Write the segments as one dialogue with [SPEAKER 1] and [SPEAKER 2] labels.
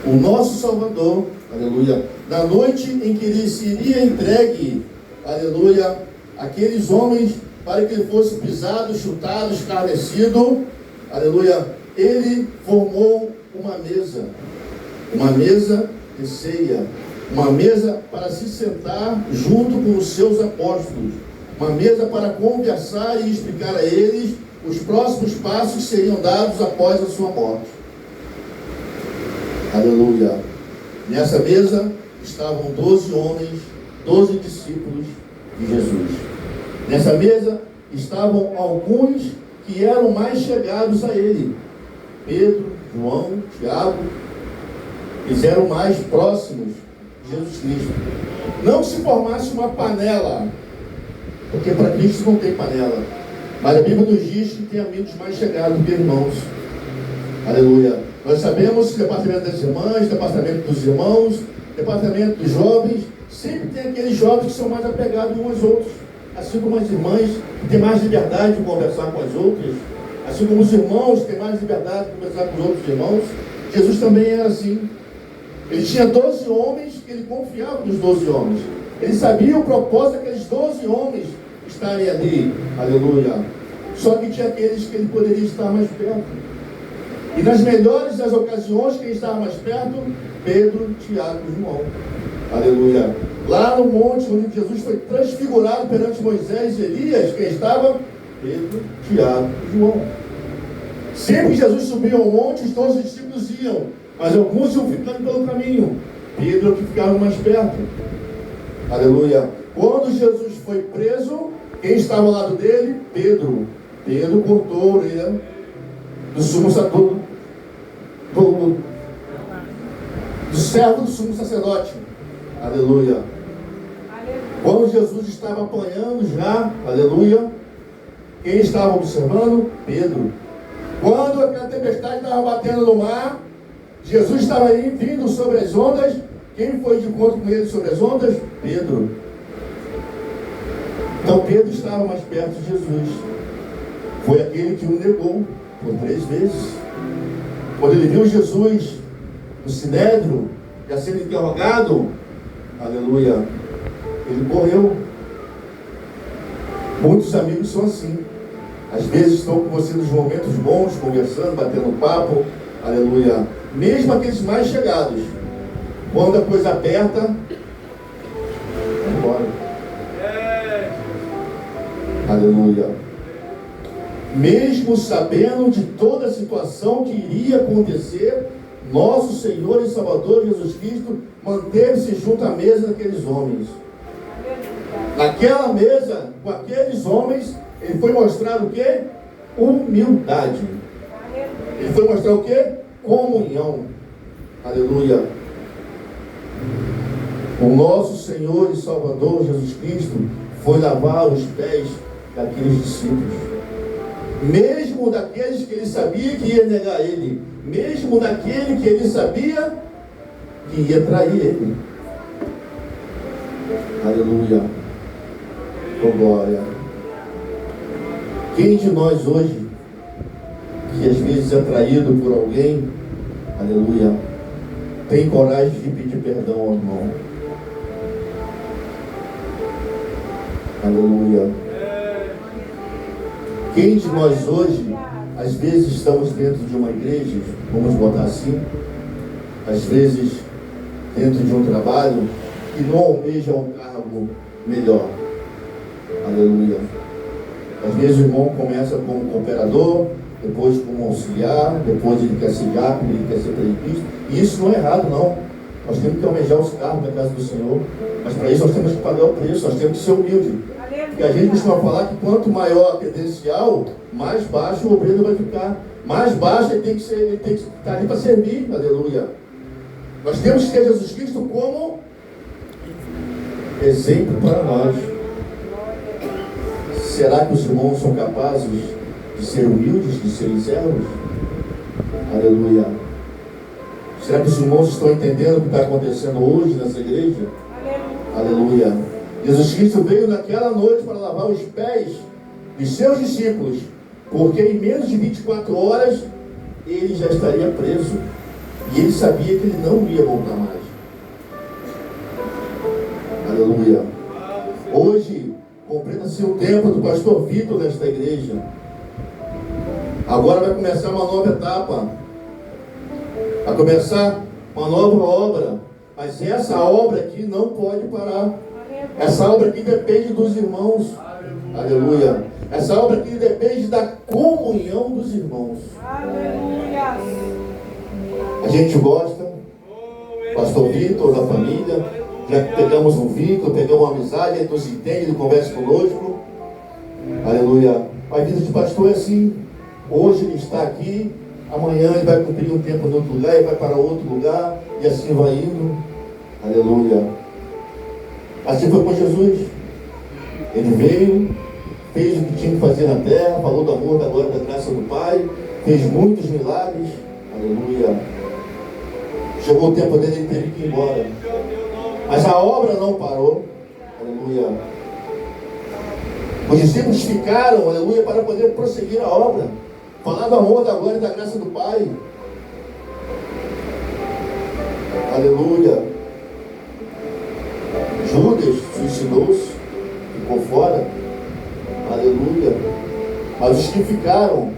[SPEAKER 1] o nosso Salvador, aleluia, na noite em que ele seria entregue, aleluia, aqueles homens para que ele fosse pisado, chutado, escarnecido, aleluia, ele formou uma mesa de ceia, uma mesa para se sentar junto com os seus apóstolos, uma mesa para conversar e explicar a eles os próximos passos que seriam dados após a sua morte. Aleluia. Nessa mesa estavam 12 homens, 12 discípulos de Jesus. Nessa mesa estavam alguns que eram mais chegados a ele. Pedro, João, Tiago, eles eram mais próximos de Jesus Cristo. Não que se formasse uma panela, porque para Cristo não tem panela, mas a Bíblia nos diz que tem amigos mais chegados que irmãos. Aleluia. Nós sabemos que o departamento das irmãs, departamento dos irmãos, departamento dos jovens, sempre tem aqueles jovens que são mais apegados uns aos outros, assim como as irmãs que têm mais liberdade de conversar com as outras, assim como os irmãos que têm mais liberdade de conversar com os outros irmãos. Jesus também era assim. Ele tinha 12 homens que ele confiava nos 12 homens. Ele sabia o propósito daqueles 12 homens estarem ali. Aleluia. Só que tinha aqueles que ele poderia estar mais perto. E nas melhores das ocasiões, quem estava mais perto? Pedro, Tiago e João. Aleluia. Lá no monte onde Jesus foi transfigurado perante Moisés e Elias, quem estava? Pedro, Tiago e João. Sempre que Jesus subia ao monte, os 12 discípulos iam, mas alguns iam ficando pelo caminho. Pedro que ficava mais perto. Aleluia. Quando Jesus foi preso, quem estava ao lado dele? Pedro. Pedro cortou a orelha do sumo sacerdote, do servo do sumo sacerdote. Aleluia. Quando Jesus estava apanhando já, aleluia, quem estava observando? Pedro. Quando aquela tempestade estava batendo no mar, Jesus estava aí vindo sobre as ondas. Quem foi de encontro com ele sobre as ondas? Pedro. Então Pedro estava mais perto de Jesus. Foi aquele que o negou por 3 vezes. Quando ele viu Jesus no Sinédrio, já sendo interrogado, aleluia, ele correu. Muitos amigos são assim. Às vezes estão com você nos momentos bons, conversando, batendo papo, aleluia. Mesmo aqueles mais chegados, quando a coisa aperta, vai embora. Aleluia. Mesmo sabendo de toda a situação que iria acontecer, nosso Senhor e Salvador Jesus Cristo manteve-se junto à mesa daqueles homens. Naquela mesa, com aqueles homens, ele foi mostrar o que? Humildade. Ele foi mostrar o que? Comunhão. Aleluia. O nosso Senhor e Salvador Jesus Cristo foi lavar os pés daqueles discípulos. Mesmo daqueles que ele sabia que ia negar ele. Mesmo daquele que ele sabia que ia trair ele. Aleluia. Oh, glória. Quem de nós hoje, que às vezes é traído por alguém, aleluia, tem coragem de pedir perdão ao irmão? Aleluia. Quem de nós hoje, às vezes estamos dentro de uma igreja, vamos botar assim, às vezes dentro de um trabalho, e não almeja um cargo melhor? Aleluia. Às vezes o irmão começa como cooperador, depois como auxiliar, depois ele quer ser diácono, ele quer ser presbítero. E isso não é errado, não. Nós temos que almejar os cargos da casa do Senhor. Mas para isso nós temos que pagar o preço, nós temos que ser humilde. Porque a gente costuma falar que quanto maior a credencial, mais baixo o obreiro vai ficar. Mais baixo ele tem que estar ali para servir. Aleluia. Nós temos que ter Jesus Cristo como exemplo para nós. Será que os irmãos são capazes de ser humildes, de serem servos? Aleluia. Será que os irmãos estão entendendo o que está acontecendo hoje nessa igreja? Aleluia. Jesus Cristo veio naquela noite para lavar os pés dos seus discípulos, porque em menos de 24 horas ele já estaria preso. E ele sabia que ele não ia voltar mais. Aleluia. Hoje, completa-se o tempo do pastor Vitor nesta igreja. Agora vai começar uma nova etapa. Vai começar uma nova obra. Mas essa obra aqui não pode parar. Essa obra aqui depende dos irmãos. Aleluia. Essa obra aqui depende da comunhão dos irmãos.
[SPEAKER 2] Aleluia.
[SPEAKER 1] A gente gosta, pastor Vitor, da família, já pegamos um vínculo, pegamos uma amizade, ele nos entende, ele conversa conosco. Aleluia. A vida de pastor é assim. Hoje ele está aqui, amanhã ele vai cumprir um tempo em outro lugar, ele vai para outro lugar, e assim vai indo. Aleluia. Assim foi com Jesus. Ele veio, fez o que tinha que fazer na terra, falou do amor, da glória, da graça do Pai, fez muitos milagres. Aleluia. Chegou o tempo dele, ele teve que ir embora. Mas a obra não parou. Aleluia. Os discípulos ficaram, aleluia, para poder prosseguir a obra. Falar do amor, da glória e da graça do Pai. Aleluia. Judas suicidou-se, ficou fora. Aleluia. Mas os que ficaram,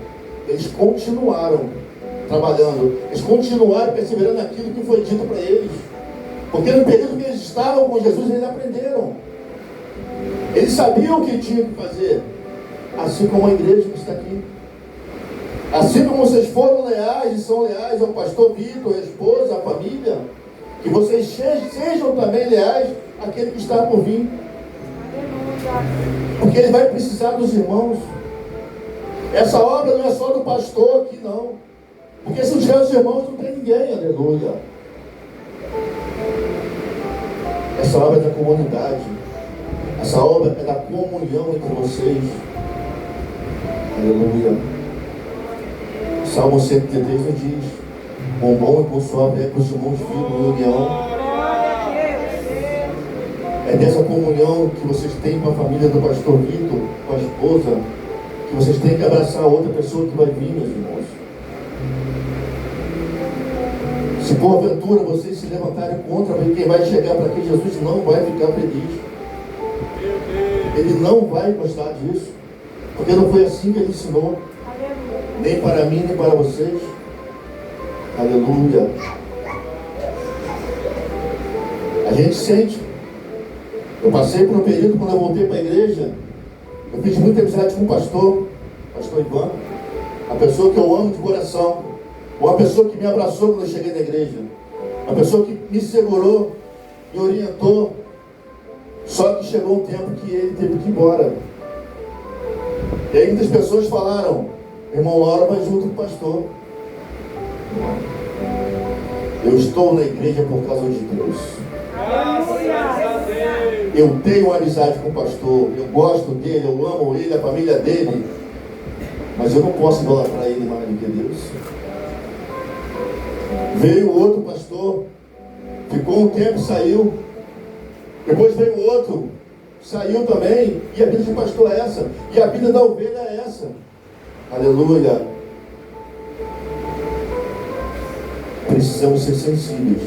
[SPEAKER 1] eles continuaram trabalhando. Eles continuaram perseverando naquilo que foi dito para eles. Porque no período que eles estavam com Jesus, eles aprenderam. Eles sabiam o que tinham que fazer. Assim como a igreja que está aqui. Assim como vocês foram leais e são leais ao pastor Vitor, a esposa, a família, que vocês sejam também leais àquele que está por vir. Porque ele vai precisar dos irmãos. Essa obra não é só do pastor aqui, não. Porque se não tiver os irmãos, não tem ninguém, aleluia. Essa obra é da comunidade. Essa obra é da comunhão entre vocês. Aleluia. Salmo 133 nos diz: com bom e com suave é que os irmãos vivem em união. É dessa comunhão que vocês têm com a família do pastor Vitor, com a esposa, que vocês têm que abraçar a outra pessoa que vai vir, meus irmãos. Se porventura vocês se levantarem contra quem vai chegar para aqui, Jesus não vai ficar feliz. Ele não vai gostar disso. Porque não foi assim que ele ensinou. Nem para mim, nem para vocês. Aleluia. A gente sente. Eu passei por um período, quando eu voltei para a igreja, eu fiz muita amizade com o pastor Ivan, a pessoa que eu amo de coração, uma pessoa que me abraçou quando eu cheguei na igreja, uma pessoa que me segurou, me orientou. Só que chegou um tempo que ele teve que ir embora. E aí muitas pessoas falaram: irmão Laura vai junto com o pastor. Eu estou na igreja por causa de Deus. Eu tenho uma amizade com o pastor, eu gosto dele, eu amo ele, a família dele, mas eu não posso idolatrar ele mais do que Deus. Veio outro pastor, ficou um tempo, saiu. Depois veio outro, saiu também. E a vida do pastor é essa, e a vida da ovelha é essa. Aleluia. Precisamos ser sensíveis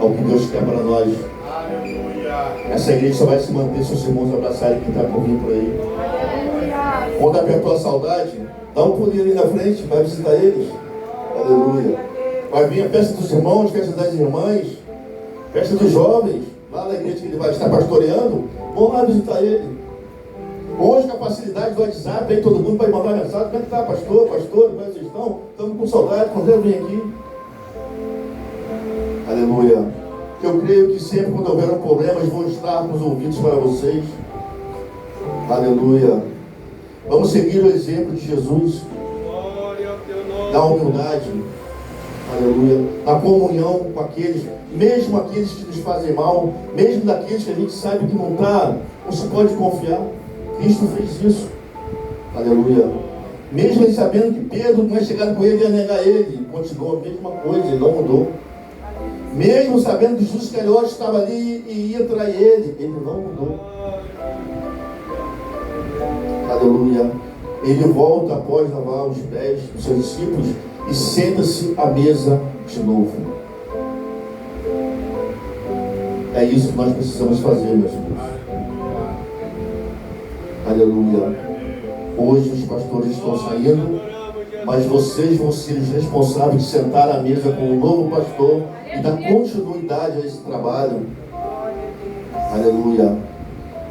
[SPEAKER 1] ao que Deus quer para nós. Essa igreja só vai se manter se os irmãos abraçarem quem está por vir por aí. Quando apertou a saudade, dá um pulinho ali na frente, vai visitar eles. Aleluia. Vai vir a festa dos irmãos, festa das irmãs, festa dos jovens, lá na igreja que ele vai estar pastoreando. Vão lá visitar ele. Hoje, com a facilidade do WhatsApp, aí todo mundo vai mandar mensagem: como é que está, pastor, como é que vocês estão? Estamos com saudade, quando eu vim aqui. Aleluia. Eu creio que sempre quando houver um problema, eles vão estar com os ouvidos para vocês. Aleluia. Vamos seguir o exemplo de Jesus. Da humildade. Aleluia. Da comunhão com aqueles, mesmo aqueles que nos fazem mal, mesmo daqueles que a gente sabe que não está, não se pode confiar. Cristo fez isso. Aleluia. Mesmo ele sabendo que Pedro não é chegado com ele e ia negar ele, continuou a mesma coisa, ele não mudou. Mesmo sabendo que Judas Iscariote estava ali e ia trair ele não mudou. Aleluia. Ele volta após lavar os pés dos seus discípulos e senta-se à mesa de novo. É isso que nós precisamos fazer, meus irmãos. Aleluia. Hoje os pastores estão saindo, mas vocês vão ser os responsáveis de sentar à mesa com o novo pastor e dar continuidade a esse trabalho. Aleluia.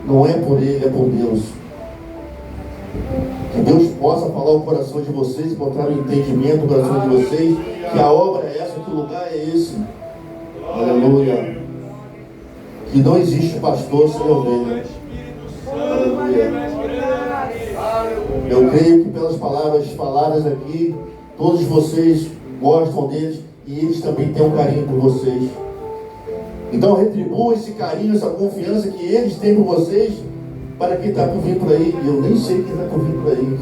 [SPEAKER 1] Não é por ele, é por Deus. Que Deus possa falar o coração de vocês, botar o entendimento no coração de vocês, que a obra é essa, que o lugar é esse. Aleluia. Que não existe pastor sem ovelha. Aleluia. Eu creio que pelas palavras faladas aqui, todos vocês gostam deles e eles também têm um carinho por vocês. Então retribua esse carinho, essa confiança que eles têm por vocês para quem está por vir por aí. Eu nem sei quem está por vir por aí.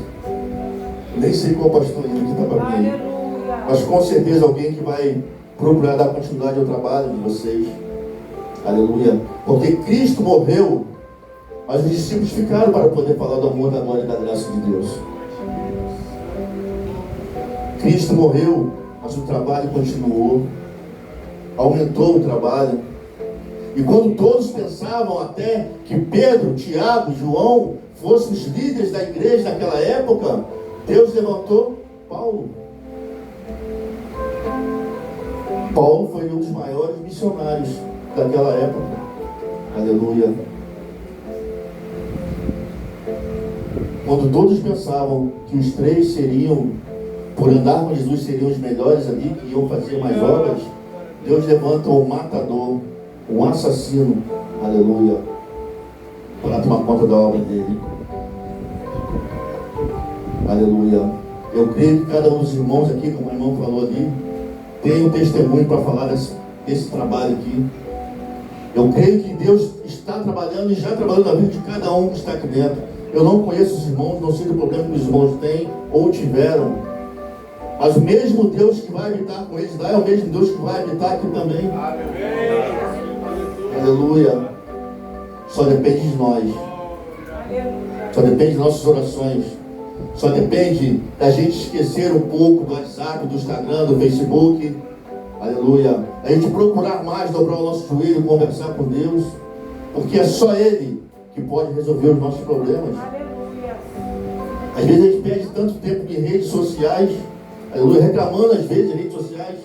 [SPEAKER 1] Nem sei qual pastor ainda que está para vir aí. Mas com certeza alguém que vai procurar dar continuidade ao trabalho de vocês. Aleluia. Porque Cristo morreu, mas os discípulos ficaram para poder falar do amor, da glória e da graça de Deus. Cristo morreu, mas o trabalho continuou. Aumentou o trabalho. E quando todos pensavam até que Pedro, Tiago e João fossem os líderes da igreja naquela época, Deus levantou Paulo. Paulo foi um dos maiores missionários daquela época. Aleluia. Quando todos pensavam que os três seriam, por andar com Jesus, seriam os melhores ali, que iam fazer mais obras, Deus levanta um matador, um assassino, aleluia, para tomar conta da obra dele. Aleluia. Eu creio que cada um dos irmãos aqui, como o irmão falou ali, tem um testemunho para falar desse trabalho aqui. Eu creio que Deus está trabalhando e já trabalhando na vida de cada um que está aqui dentro. Eu não conheço os irmãos, não sei do problema que os irmãos têm ou tiveram, mas o mesmo Deus que vai habitar com eles lá é o mesmo Deus que vai habitar aqui também. Aleluia. Só depende de nós. Só depende de nossas orações. Só depende da gente esquecer um pouco do WhatsApp, do Instagram, do Facebook. Aleluia. A gente procurar mais, dobrar o nosso joelho, conversar com Deus. Porque é só Ele que pode resolver os nossos problemas. Às vezes a gente perde tanto tempo em redes sociais, aleluia, reclamando às vezes em redes sociais.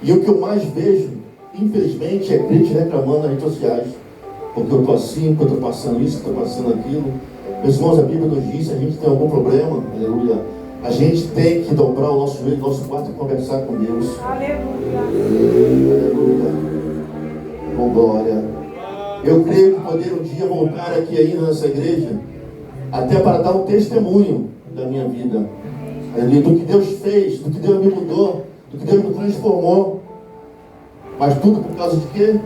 [SPEAKER 1] E o que eu mais vejo, infelizmente, é crente reclamando nas redes sociais. Porque eu estou assim, porque eu estou passando isso, estou passando aquilo. Meus irmãos, a Bíblia nos diz, se a gente tem algum problema, aleluia, a gente tem que dobrar o nosso joelho, nosso quarto e conversar com Deus. Aleluia. Aleluia. Com glória. Eu creio que poder um dia voltar aqui ainda nessa igreja, até para dar um testemunho da minha vida. Aleluia. Do que Deus fez, do que Deus me mudou, do que Deus me transformou. Mas tudo por causa de quê?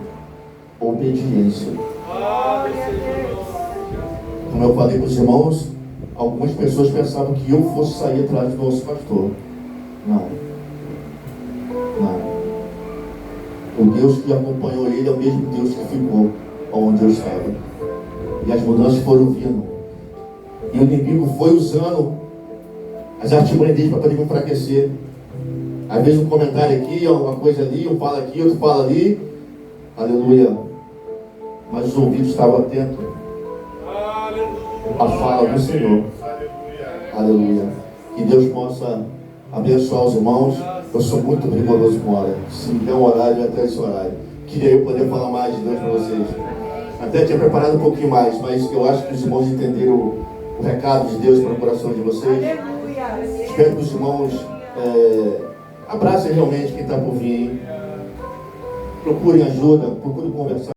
[SPEAKER 1] Obediência. Como eu falei para os irmãos, algumas pessoas pensavam que eu fosse sair atrás do nosso pastor. Não. Não. O Deus que acompanhou ele é o mesmo Deus que ficou onde eu estava. E as mudanças foram vindo. E o inimigo foi usando as artimanhas dele para poder me enfraquecer. Às vezes um comentário aqui, uma coisa ali, um fala aqui, outro fala ali. Aleluia. Mas os ouvidos estavam atentos à fala do Senhor. Aleluia. Que Deus possa abençoar os irmãos. Eu sou muito rigoroso com hora. Se me der um horário, até esse horário. Queria eu poder falar mais de Deus para vocês. Até tinha preparado um pouquinho mais, mas eu acho que os irmãos entenderam o recado de Deus para o coração de vocês. Espero que os irmãos abracem realmente quem está por vir. Procurem ajuda, procurem conversar.